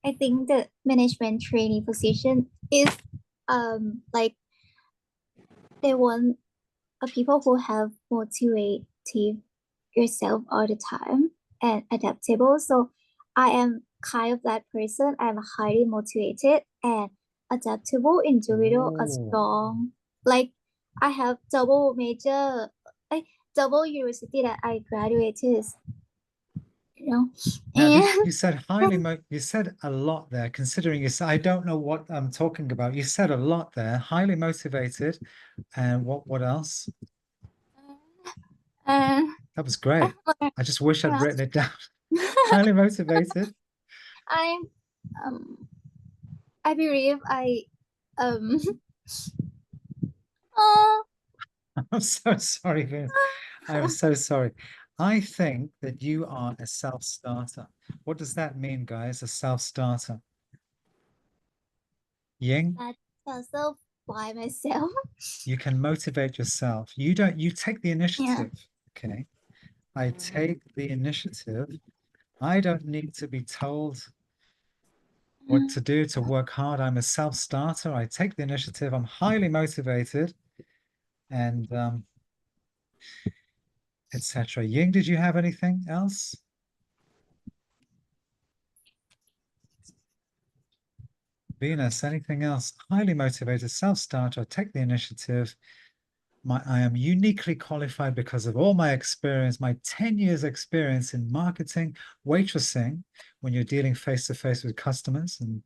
I think the management trainee position is like they want people who have motivative yourself all the time and adaptable. So I am kind of that person. I'm highly motivated and adaptable individual, a Ooh. strong. Like I have double major, like double university that I graduated. You know, Now, and you said you said a lot there, considering you said, I don't know what I'm talking about. You said a lot there, highly motivated. And what else? and That was great. I just wish I'd written it down. Highly motivated. I'm um I believe I um oh I'm so sorry, Vince. I'm so sorry. I think that you are a self-starter. What does that mean, guys? A self-starter. Ying, that myself by myself. you can motivate yourself. You take the initiative. Okay. I take the initiative. I don't need to be told what to do to work hard. I'm a self-starter. I take the initiative. I'm highly motivated, and etc. Ying, did you have anything else? Venus, anything else? Highly motivated, self-starter, take the initiative. I am uniquely qualified because of all my experience, my 10 years experience in marketing, waitressing, when you're dealing face to face with customers, and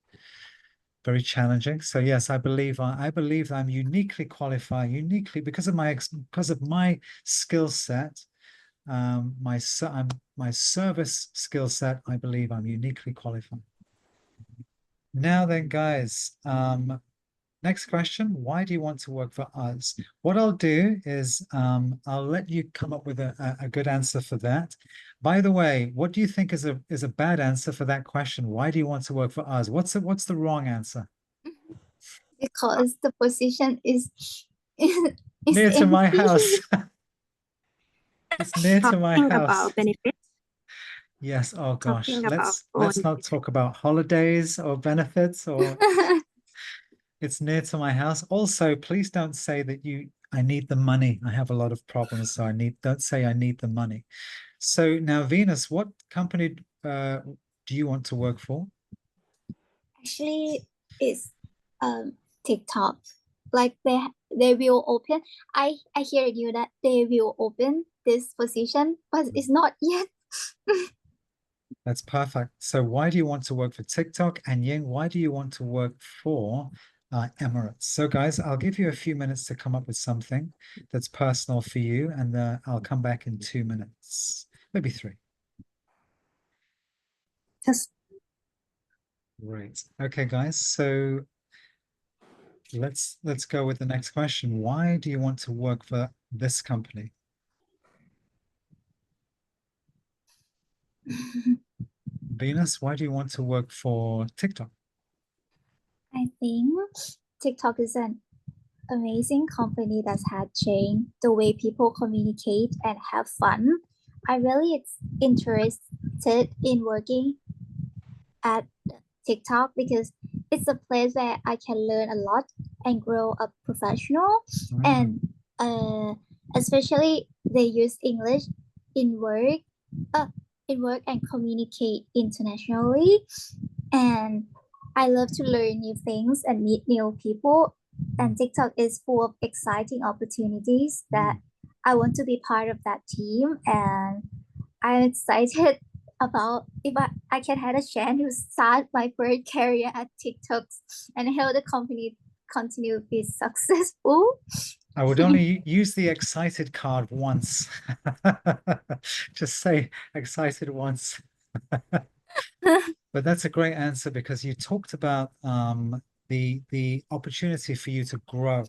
very challenging. So yes, I believe I'm uniquely qualified, uniquely because of my skill set, my service skill set. I believe I'm uniquely qualified. Now then, guys, next question. Why do you want to work for us? What I'll do is I'll let you come up with a good answer for that. By the way, what do you think is a bad answer for that question? Why do you want to work for us? What's the wrong answer? Because the position is Near to my empty. house. It's near to my Talking house. about benefits. Yes. Oh gosh. Talking about Let's own not talk about holidays or benefits or it's near to my house. Also, please don't say that I need the money. I have a lot of problems, so don't say I need the money. So now, Venus, what company do you want to work for? Actually, it's TikTok. Like they will open. I hear you that they will open this position, but it's not yet. That's perfect. So why do you want to work for TikTok? And Ying, why do you want to work for Emirates? So guys, I'll give you a few minutes to come up with something that's personal for you, and I'll come back in 2 minutes, maybe 3. Just Great. Okay, guys. So let's go with the next question. Why do you want to work for this company? Venus, why do you want to work for TikTok? I think TikTok is an amazing company that has changed the way people communicate and have fun. I really interested in working at TikTok because it's a place where I can learn a lot and grow a professional. And especially they use English in work, and communicate internationally. And I love to learn new things and meet new people. And TikTok is full of exciting opportunities that I want to be part of that team. And I'm excited about if I can have a chance to start my first career at TikTok and help the company continue to be successful. I would only use the excited card once. Just say excited once. But that's a great answer because you talked about the opportunity for you to grow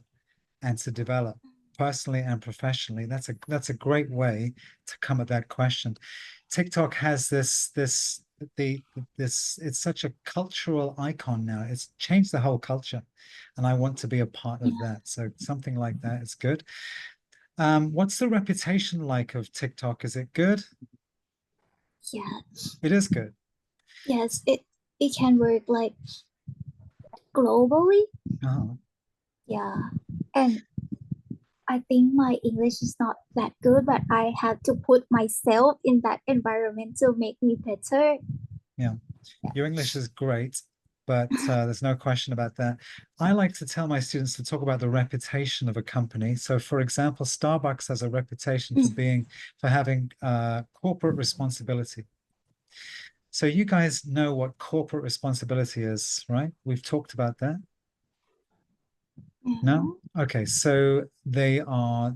and to develop personally and professionally. That's a great way to come at that question. TikTok has this it's such a cultural icon now. It's changed the whole culture, and I want to be a part of that. So something like that is good. What's the reputation like of TikTok? Is it good? Yeah, It is good. yes, it can work like globally. Oh, Yeah, and I think my English is not that good, but I have to put myself in that environment to make me better. your English is great, but there's no question about that. I like to tell my students to talk about the reputation of a company. So, for example, Starbucks has a reputation for having corporate responsibility. So you guys know what corporate responsibility is, right? We've talked about that. No? Okay, so they are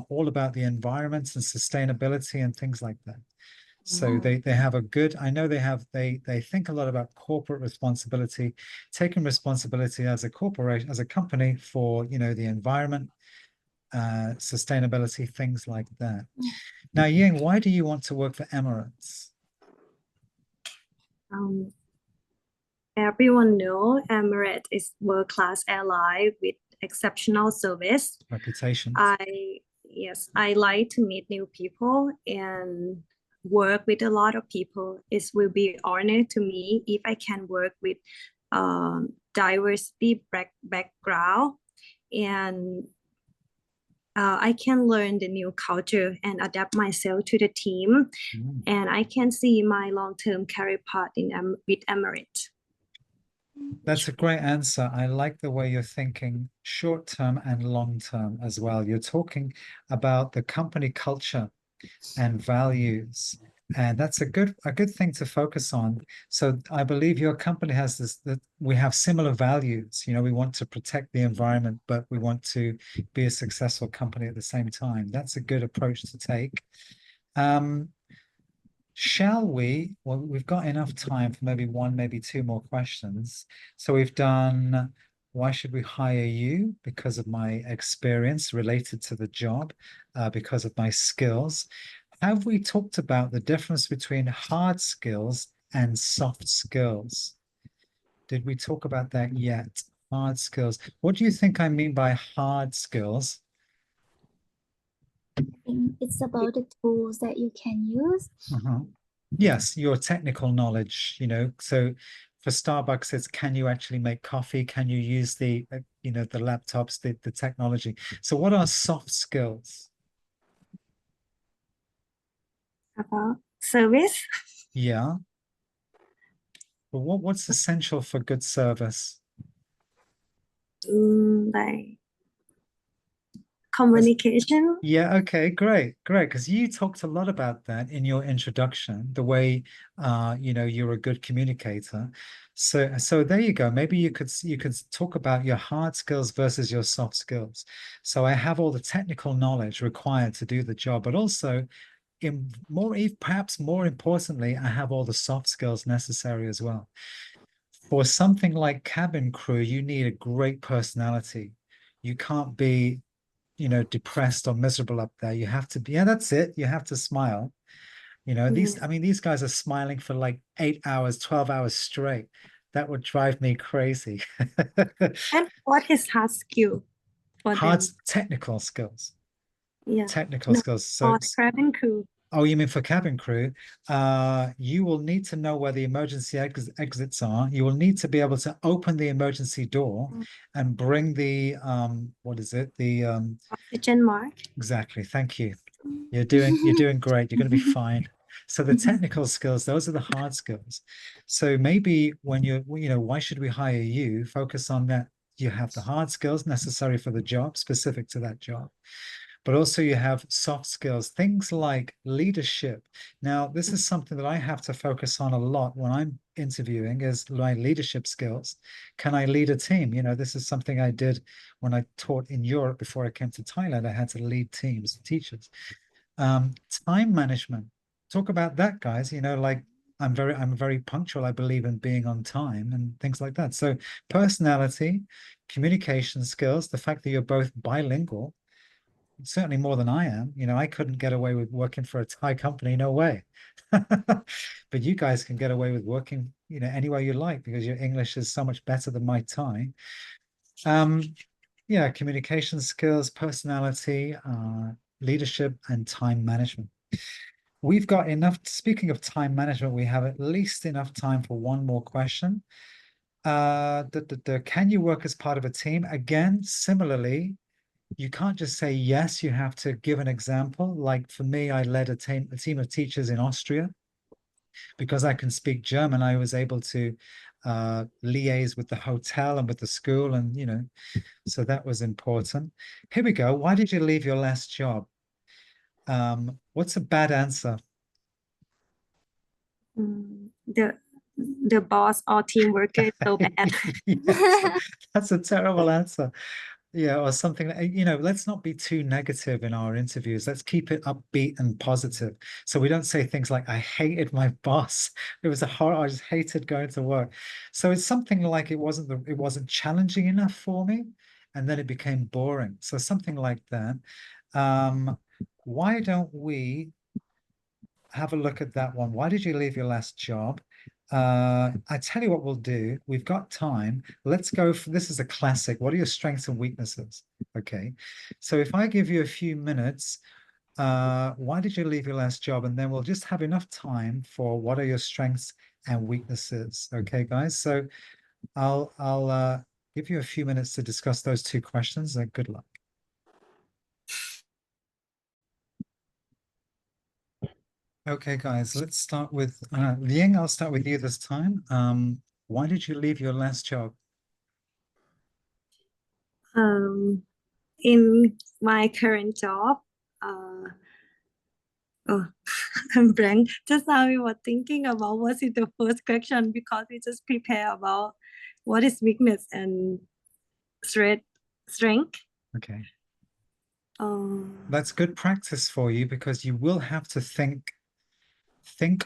all about the environment and sustainability and things like that. So they have a good, I know they think a lot about corporate responsibility, taking responsibility as a corporation, as a company for, you know, the environment, sustainability, things like that. Now, Ying, why do you want to work for Emirates? Everyone know Emirates is world-class airline with exceptional service. Reputation. I like to meet new people and work with a lot of people. It will be honor to me if I can work with diversity background, and I can learn the new culture and adapt myself to the team, and I can see my long-term career path with Emirates. That's a great answer. I like the way you're thinking short term and long term as well. You're talking about the company culture and values, and that's a good thing to focus on. So I believe your company has this, that we have similar values. You know, we want to protect the environment, but we want to be a successful company at the same time. That's a good approach to take. Shall we? Well, we've got enough time for maybe one, maybe two more questions. So we've done, why should we hire you? Because of my experience related to the job, because of my skills. Have we talked about the difference between hard skills and soft skills? Did we talk about that yet? Hard skills. What do you think I mean by hard skills? I think it's about the tools that you can use. Yes, your technical knowledge, you know. So for Starbucks, it's can you actually make coffee? Can you use the, you know, the laptops, the technology? So what are soft skills? About service. Yeah. But what's essential for good service? Like communication. Yeah, okay, great. Because you talked a lot about that in your introduction, the way you know, you're a good communicator. So there you go. Maybe you could talk about your hard skills versus your soft skills. So I have all the technical knowledge required to do the job, but also perhaps more importantly, I have all the soft skills necessary as well. For something like cabin crew, you need a great personality. You can't be, you know, depressed or miserable up there. You have to be, yeah, that's it. You have to smile. You know, I mean, these guys are smiling for like 8 hours, 12 hours straight. That would drive me crazy. And what is hard skill for Hard them? technical skills. Yeah. Technical No, skills. for cabin crew. Oh, you mean for cabin crew? You will need to know where the emergency exits are. You will need to be able to open the emergency door and bring the what is it? The Oxygen mask. exactly. Thank you. You're doing great. You're going to be fine. So the technical skills, those are the hard skills. So maybe when you know, why should we hire you? Focus on that. You have the hard skills necessary for the job, specific to that job. but also you have soft skills, things like leadership. Now, this is something that I have to focus on a lot when I'm interviewing, is my leadership skills. Can I lead a team? You know, this is something I did when I taught in Europe before I came to Thailand. I had to lead teams of teachers. Time management. Talk about that, guys. You know, like I'm very punctual. I believe in being on time and things like that. So personality, communication skills, the fact that you're both bilingual, certainly more than I am. You know, I couldn't get away with working for a Thai company, no way. But you guys can get away with working, you know, anywhere you like because your English is so much better than my Thai. Yeah, communication skills, personality, leadership, and time management. We've got enough, speaking of time management, we have at least enough time for one more question. Can you work as part of a team? Again, similarly, you can't just say yes, you have to give an example. Like for me, I led a team of teachers in Austria. Because I can speak German, I was able to liaise with the hotel and with the school, and you know, so that was important. Here we go. Why did you leave your last job? What's a bad answer? The boss or team worker is so bad. Yes, that's a terrible answer. Yeah, or something like, you know, let's not be too negative in our interviews. Let's keep it upbeat and positive. So we don't say things like, I hated my boss. It was a horror. I just hated going to work. So it's something like it wasn't challenging enough for me. And then it became boring. So something like that. Why don't we have a look at that one? Why did you leave your last job? I tell you what we'll do. We've got time. Let's go for this is a classic. What are your strengths and weaknesses? Okay. So if I give you a few minutes, why did you leave your last job? And then we'll just have enough time for what are your strengths and weaknesses. Okay, guys. So I'll give you a few minutes to discuss those two questions. Good luck. Okay, guys, let's start with Liang. I'll start with you this time. Why did you leave your last job? In my current job, oh, I'm blank. Just now we were thinking about what is the first question because we just prepare about what is weakness and strength. Okay. That's good practice for you because you will have to think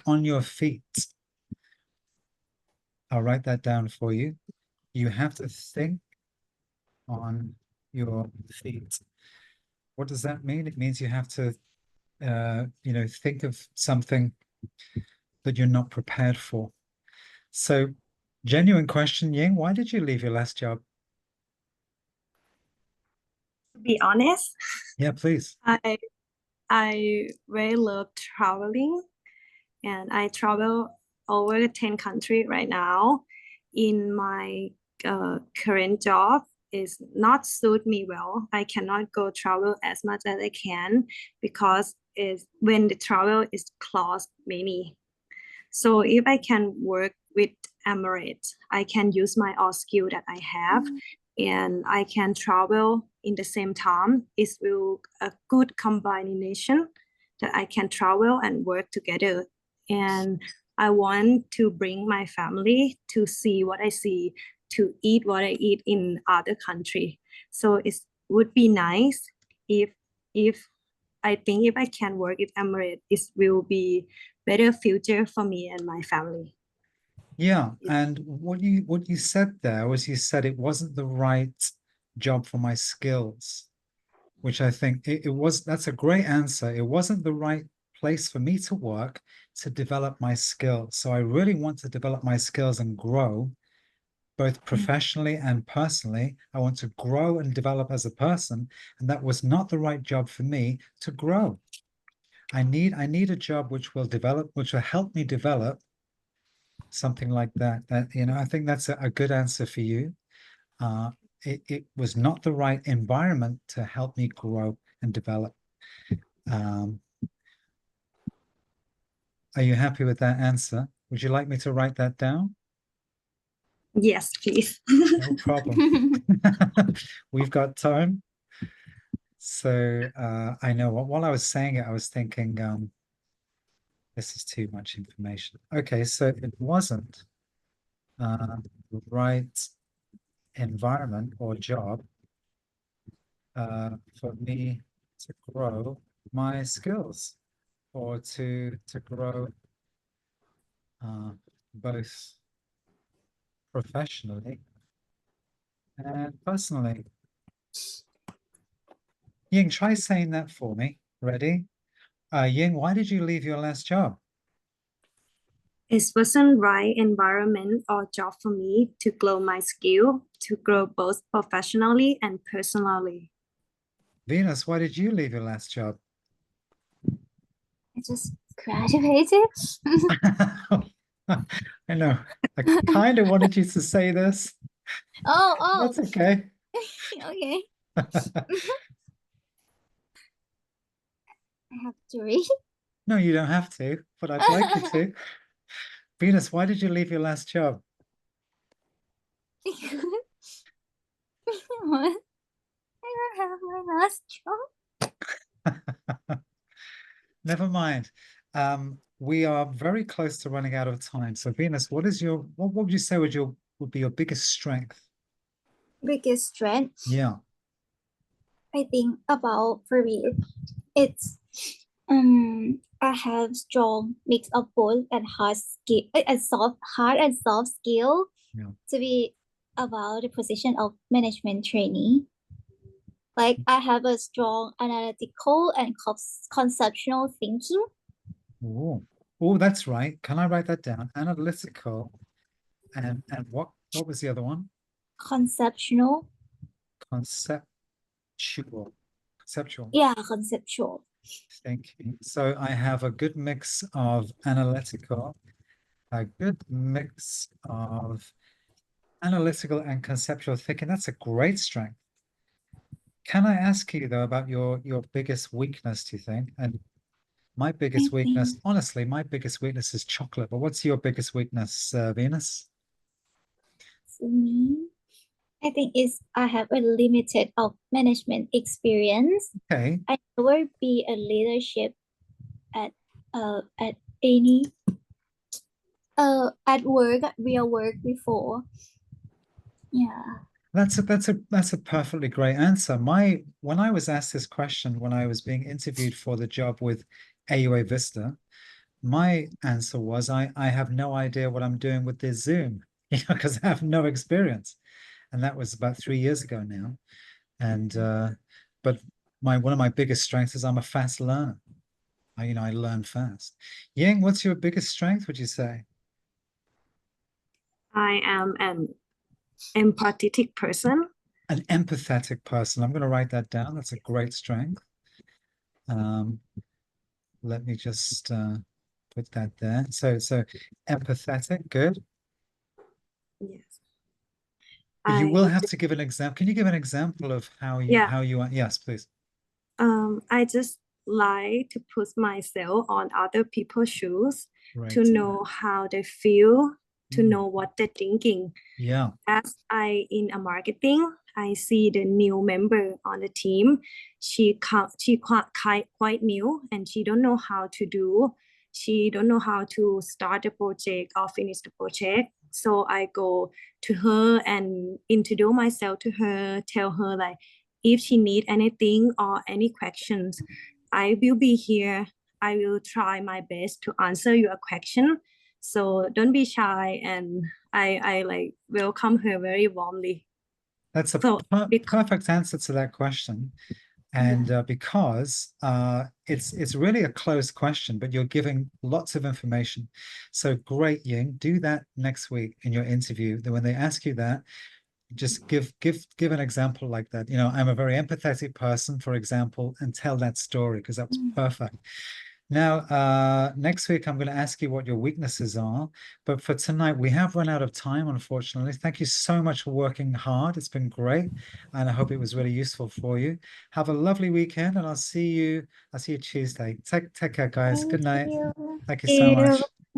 on your feet. I'll write that down for you. You have to think on your feet. What does that mean? It means you have to, you know, think of something that you're not prepared for. So, genuine question, Ying, why did you leave your last job? To be honest, Yeah, please. I really love traveling, and I travel over 10 countries right now. In my current job, is not suit me well. I cannot go travel as much as I can because when the travel is closed many. So if I can work with Emirates, I can use my all skill that I have and I can travel in the same time. It will a good combination that I can travel and work together. And I want to bring my family to see what I see, to eat what I eat in other country. So it would be nice if I think if I can work with Emirates, it will be better future for me and my family. Yeah, and what you said there was you said it wasn't the right job for my skills, which I think it was. That's a great answer. It wasn't the right place for me to work to develop my skills. So I really want to develop my skills and grow both professionally and personally. I want to grow and develop as a person, and that was not the right job for me to grow. I need a job which will help me develop something like that. That, you know, I think that's a good answer for you. It was not the right environment to help me grow and develop. Are you happy with that answer? Would you like me to write that down? Yes, please. No problem. We've got time. So I know while I was saying it, I was thinking, this is too much information. Okay, so it wasn't the right environment or job for me to grow my skills or to grow both professionally and personally. Ying, try saying that for me. Ready? Ying, why did you leave your last job? It wasn't right environment or job for me to grow my skill, to grow both professionally and personally. Venus, why did you leave your last job? I just graduated. I know. I kind of wanted you to say this. Oh, That's okay. okay. I have to read. No, you don't have to, but I'd like you to. Venus, why did you leave your last job? What? I don't have my last job. Never mind. We are very close to running out of time. So Venus, what would you say would be your biggest strength? Biggest strength, Yeah. I think about for me, it's I have strong mix of both and hard skill and hard and soft skill Yeah. to be about the position of management trainee. Like I have a strong analytical and conceptual thinking. Oh, that's right. Can I write that down? Analytical and what was the other one? Conceptual. Conceptual. Yeah, conceptual. Thinking. So I have a good mix of analytical, a good mix of analytical and conceptual thinking. That's a great strength. Can I ask you though about your biggest weakness, do you think? And my biggest I weakness, think- honestly, my biggest weakness is chocolate. But what's your biggest weakness, Venus? For me, I think is I have a limited of management experience. Okay. I never be a leadership at any at work, real work before. Yeah. That's a perfectly great answer. When I was asked this question when I was being interviewed for the job with AUA Vista, my answer was I have no idea what I'm doing with this Zoom, because I have no experience. And that was about 3 years ago now. And but one of my biggest strengths is I'm a fast learner. I learn fast. Ying, what's your biggest strength, would you say? I am an empathetic person. An empathetic person. I'm going to write that down. That's a great strength. Let me just put that there. So empathetic, good. Yes. But you will I have to give an example. Can you give an example of how you Yeah. are? Yes, please. I just like to put myself on other people's shoes to Right. know how they feel, to Mm. know what they're thinking. Yeah. As I in a marketing, I see the new member on the team. She quite new and she don't know how to do. She don't know how to start the project or finish the project. So I go to her and introduce myself to her, tell her like if she need anything or any questions, I will be here. I will try my best to answer your question. So don't be shy, and I like welcome her very warmly. That's a So perfect answer to that question. And because it's really a closed question, but you're giving lots of information. So great, Ying. Do that next week in your interview. Then when they ask you that, just give an example like that. I'm a very empathetic person, for example, and tell that story because that was perfect. Now, next week, I'm going to ask you what your weaknesses are. But for tonight, we have run out of time, unfortunately. Thank you so much for working hard. It's been great. And I hope it was really useful for you. Have a lovely weekend, and I'll see you Tuesday. Take care, guys. Good night. Thank you. Thank you so much.